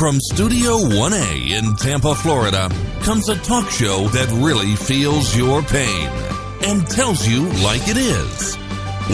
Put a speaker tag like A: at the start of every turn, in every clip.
A: From Studio 1A in Tampa, Florida, comes a talk show that really feels your pain and tells you like it is.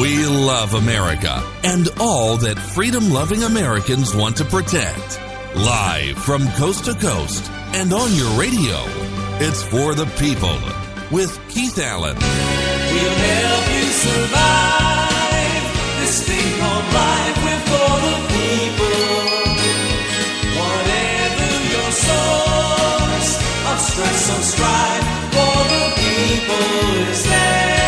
A: We love America and all that freedom-loving Americans want to protect. Live from coast to coast and on your radio, it's For the People with Keith Allen.
B: We'll help you survive this thing called life. We're for the people. Whatever your source of stress or strife, for the people is there.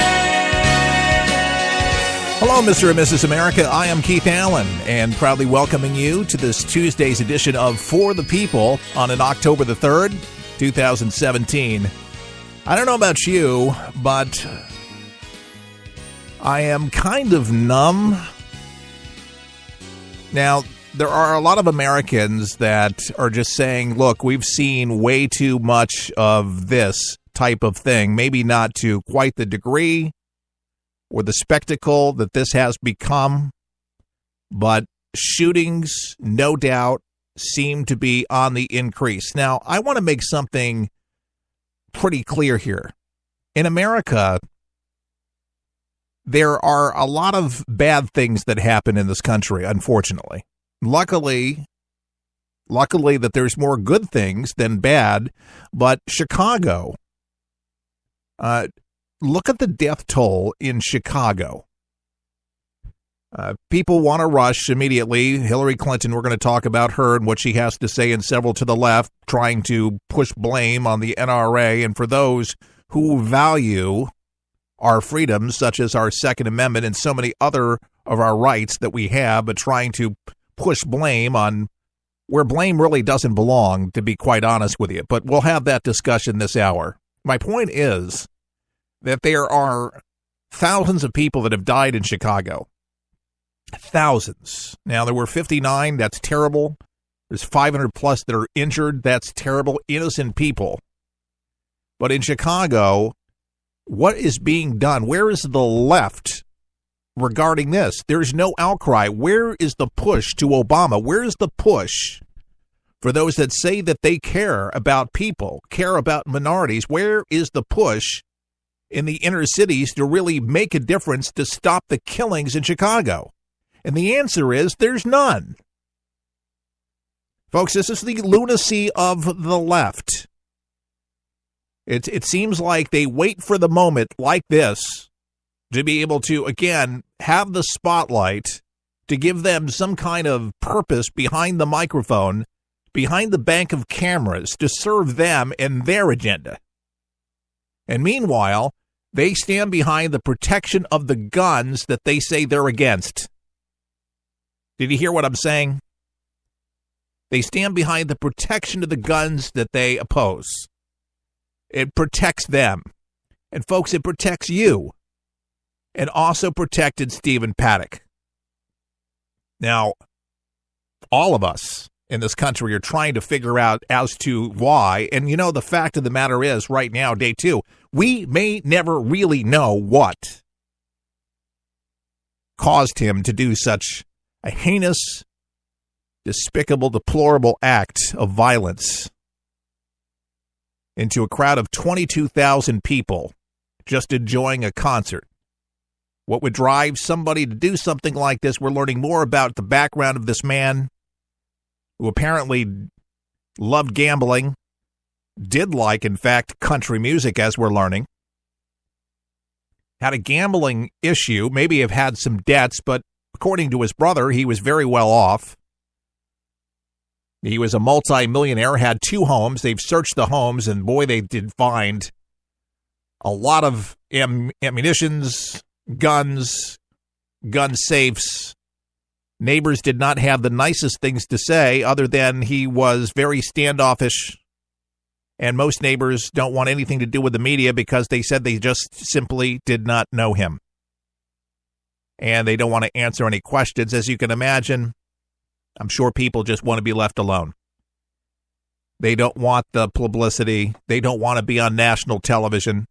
C: Hello, Mr. and Mrs. America. I am Keith Allen, and proudly welcoming you to this Tuesday's edition of For the People on an October the 3rd, 2017. I don't know about you, but I am kind of numb. Now, there are a lot of Americans that are just saying, look, we've seen way too much of this type of thing, maybe not to quite the degree or the spectacle that this has become, but shootings, no doubt, seem to be on the increase. Now, I want to make something pretty clear here. In America, there are a lot of bad things that happen in this country, unfortunately. Luckily that there's more good things than bad, but Chicago, look at the death toll in Chicago. People want to rush immediately. Hillary Clinton, we're going to talk about her and what she has to say, and several to the left trying to push blame on the NRA. And for those who value our freedoms, such as our Second Amendment and so many other of our rights that we have, but trying to push blame on where blame really doesn't belong, to be quite honest with you. But we'll have that discussion this hour. My point is that there are thousands of people that have died in Chicago. Thousands. Now, there were 59. That's terrible. There's 500 plus that are injured. That's terrible. Innocent people. But in Chicago, what is being done? Where is the left regarding this? There's no outcry. Where is the push to Obama? Where is the push for those that say that they care about people, care about minorities? Where is the push in the inner cities to really make a difference to stop the killings in Chicago? And the answer is there's none. Folks, this is the lunacy of the left. It seems like they wait for the moment like this to be able to, again, have the spotlight, to give them some kind of purpose behind the microphone, behind the bank of cameras, to serve them and their agenda. And meanwhile, they stand behind the protection of the guns that they say they're against. Did you hear what I'm saying? They stand behind the protection of the guns that they oppose. It protects them. And folks, it protects you. And also protected Stephen Paddock. Now, all of us in this country are trying to figure out as to why. And you know, the fact of the matter is, right now, day two, we may never really know what caused him to do such a heinous, despicable, deplorable act of violence into a crowd of 22,000 people just enjoying a concert. What would drive somebody to do something like this? We're learning more about the background of this man, who apparently loved gambling, did like, in fact, country music, as we're learning, had a gambling issue, maybe have had some debts, but according to his brother, he was very well off. He was a multi-millionaire, had 2 homes. They've searched the homes, and boy, they did find a lot of ammunitions, guns, gun safes. Neighbors did not have the nicest things to say, other than he was very standoffish, and most neighbors don't want anything to do with the media because they said they just simply did not know him. And they don't want to answer any questions. As you can imagine, I'm sure people just want to be left alone. They don't want the publicity. They don't want to be on national television.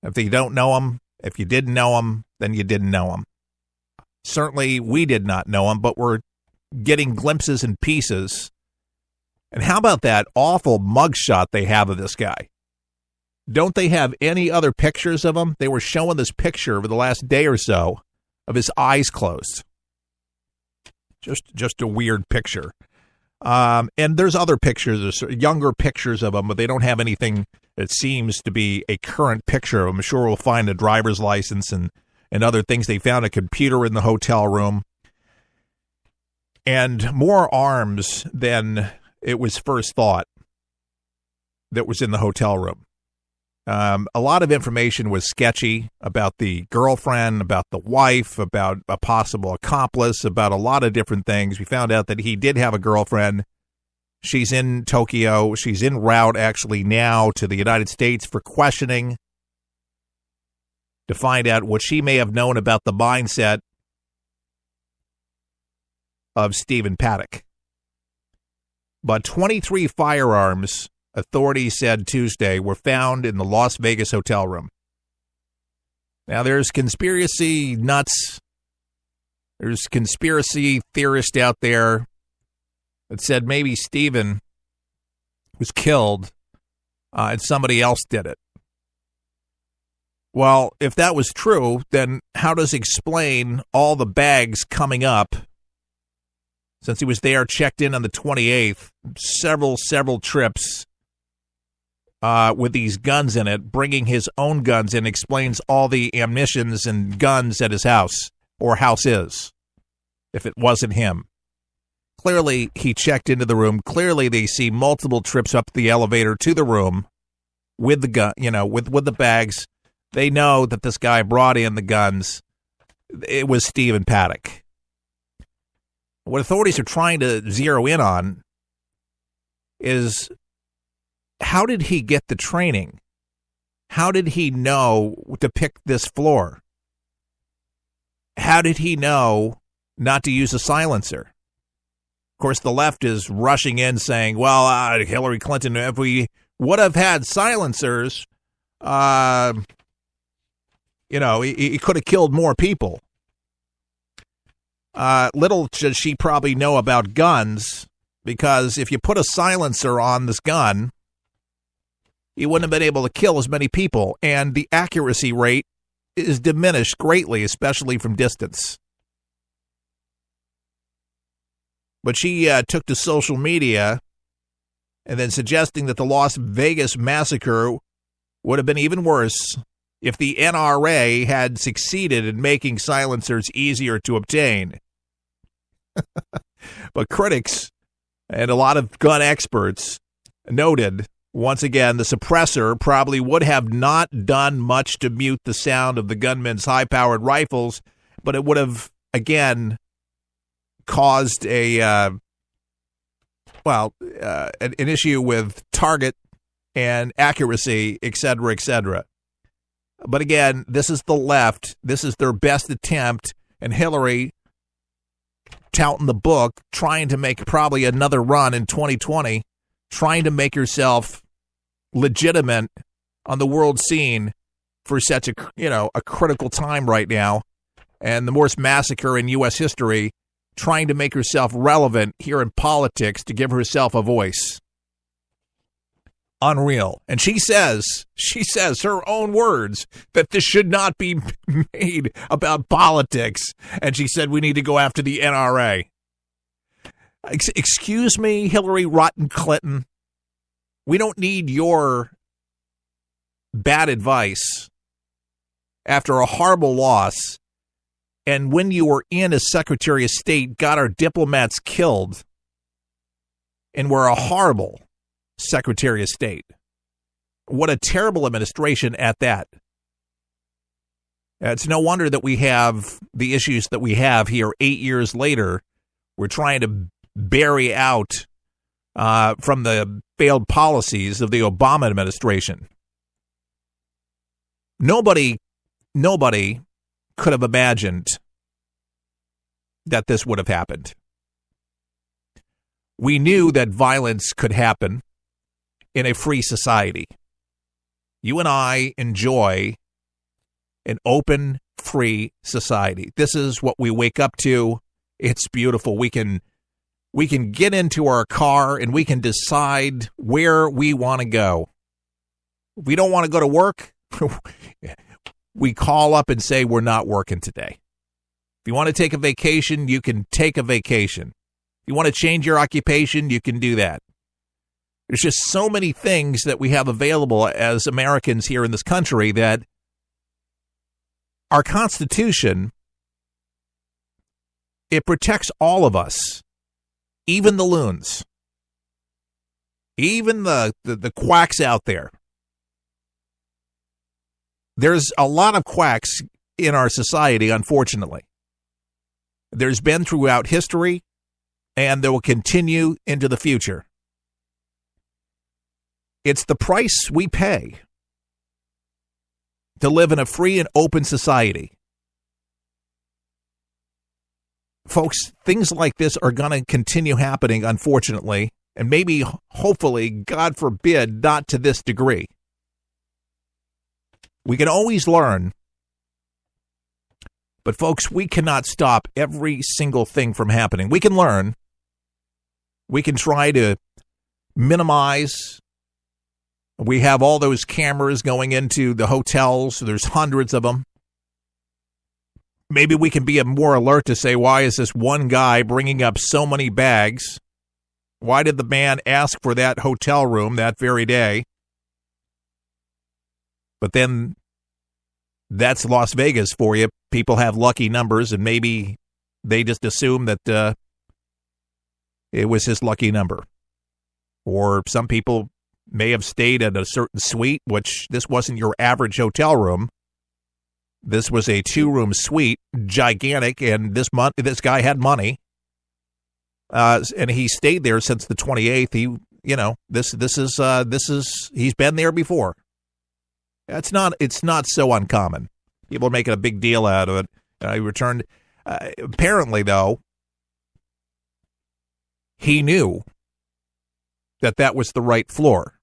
C: If they don't know him, if you didn't know him, then you didn't know him. Certainly, we did not know him, but we're getting glimpses and pieces And how about that awful mugshot they have of this guy? Don't they have any other pictures of him? They were showing this picture over the last day or so of his eyes closed. Just a weird picture. And there's other pictures, there's younger pictures of him, but they don't have anything that seems to be a current picture of him. I'm sure we'll find a driver's license and other things. They found a computer in the hotel room. And more arms than it was first thought that was in the hotel room. A lot of information was sketchy about the girlfriend, about the wife, about a possible accomplice, about a lot of different things. We found out that he did have a girlfriend. She's in Tokyo. She's en route actually now to the United States for questioning to find out what she may have known about the mindset of Stephen Paddock. But 23 firearms, authorities said Tuesday, were found in the Las Vegas hotel room. Now, there's conspiracy nuts. There's conspiracy theorists out there that said maybe Stephen was killed and somebody else did it. Well, if that was true, then how does it explain all the bags coming up? Since he was there, checked in on the 28th, several trips with these guns in it, bringing his own guns in, explains all the ammunitions and guns at his house, or houses, if it wasn't him. Clearly, he checked into the room. Clearly, they see multiple trips up the elevator to the room with the gun, with the bags. They know that this guy brought in the guns. It was Stephen Paddock. What authorities are trying to zero in on is, how did he get the training? How did he know to pick this floor? How did he know not to use a silencer? Of course, the left is rushing in saying, well, Hillary Clinton, if we would have had silencers, he could have killed more people. Little should she probably know about guns, because if you put a silencer on this gun, you wouldn't have been able to kill as many people, and the accuracy rate is diminished greatly, especially from distance. But she took to social media and then suggesting that the Las Vegas massacre would have been even worse if the NRA had succeeded in making silencers easier to obtain. But critics and a lot of gun experts noted, once again, the suppressor probably would have not done much to mute the sound of the gunman's high-powered rifles, but it would have, again, caused an issue with target and accuracy, et cetera, et cetera. But again, this is the left. This is their best attempt, and Hillary touting the book, trying to make probably another run in 2020, trying to make herself legitimate on the world scene for such a critical time right now, and the worst massacre in U.S. history, trying to make herself relevant here in politics to give herself a voice. Unreal. And she says her own words that this should not be made about politics. And she said we need to go after the NRA. Excuse me, Hillary Rotten Clinton. We don't need your bad advice after a horrible loss. And when you were in as Secretary of State, got our diplomats killed, and were a horrible Secretary of State. What a terrible administration at that. It's no wonder that we have the issues that we have here 8 years later. We're trying to bury out from the failed policies of the Obama administration. Nobody could have imagined that this would have happened. We knew that violence could happen in a free society. You and I enjoy an open, free society. This is what we wake up to. It's beautiful. We can We can get into our car and we can decide where we want to go. If we don't want to go to work, we call up and say we're not working today. If you want to take a vacation, you can take a vacation. If you want to change your occupation, you can do that. There's just so many things that we have available as Americans here in this country that our Constitution, it protects all of us, even the loons, even the quacks out there. There's a lot of quacks in our society, unfortunately. There's been throughout history, and there will continue into the future. It's the price we pay to live in a free and open society. Folks, things like this are going to continue happening, unfortunately, and maybe, hopefully, God forbid, not to this degree. We can always learn, but folks, we cannot stop every single thing from happening. We can learn. We can try to minimize. We have all those cameras going into the hotels. There's hundreds of them. Maybe we can be more alert to say, why is this one guy bringing up so many bags? Why did the man ask for that hotel room that very day? But then that's Las Vegas for you. People have lucky numbers, and maybe they just assume that it was his lucky number. Or some people may have stayed at a certain suite, which this wasn't your average hotel room. This was a 2-room suite, gigantic, and this guy had money, and he stayed there since the 28th. He's been there before. It's not so uncommon. People are making a big deal out of it. He returned. Apparently, though, he knew that was the right floor.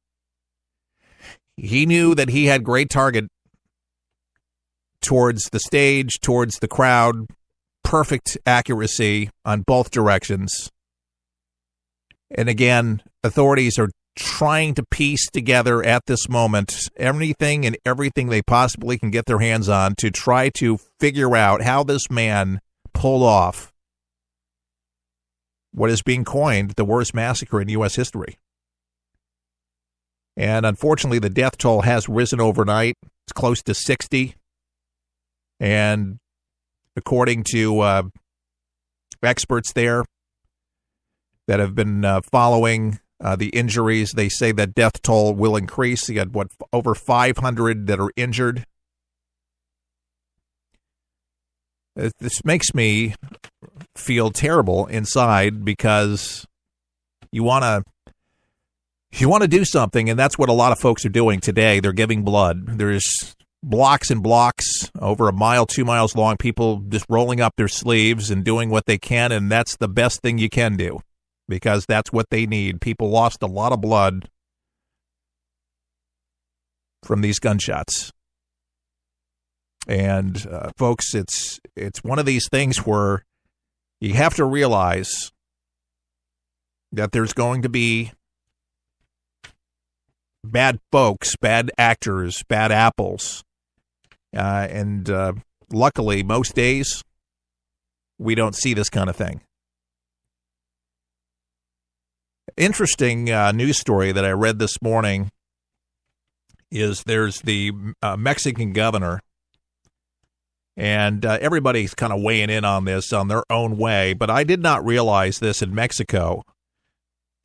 C: He knew that he had great target towards the stage, towards the crowd, perfect accuracy on both directions. And again, authorities are trying to piece together at this moment anything and everything they possibly can get their hands on to try to figure out how this man pulled off what is being coined the worst massacre in U.S. history. And unfortunately, the death toll has risen overnight. It's close to 60. And according to experts there that have been following the injuries, they say that death toll will increase. You got, over 500 that are injured. This makes me feel terrible inside because you want to do something, and that's what a lot of folks are doing today. They're giving blood. There's blocks and blocks over 1 mile, 2 miles long, people just rolling up their sleeves and doing what they can, and that's the best thing you can do because that's what they need. People lost a lot of blood from these gunshots. And folks, it's one of these things where you have to realize that there's going to be bad folks, bad actors, bad apples. And luckily, most days, we don't see this kind of thing. Interesting news story that I read this morning is there's the Mexican governor, and everybody's kind of weighing in on this on their own way, but I did not realize this in Mexico,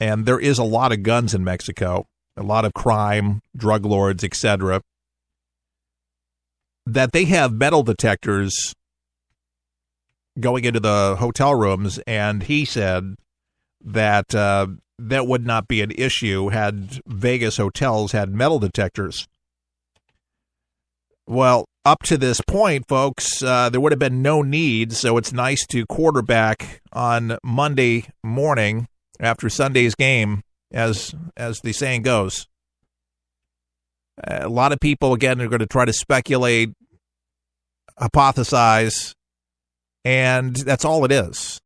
C: and there is a lot of guns in Mexico, a lot of crime, drug lords, etc., that they have metal detectors going into the hotel rooms, and he said that that would not be an issue had Vegas hotels had metal detectors. Well, up to this point, folks, there would have been no need, so it's nice to quarterback on Monday morning after Sunday's game, as the saying goes. A lot of people, again, are going to try to speculate, hypothesize, and that's all it is.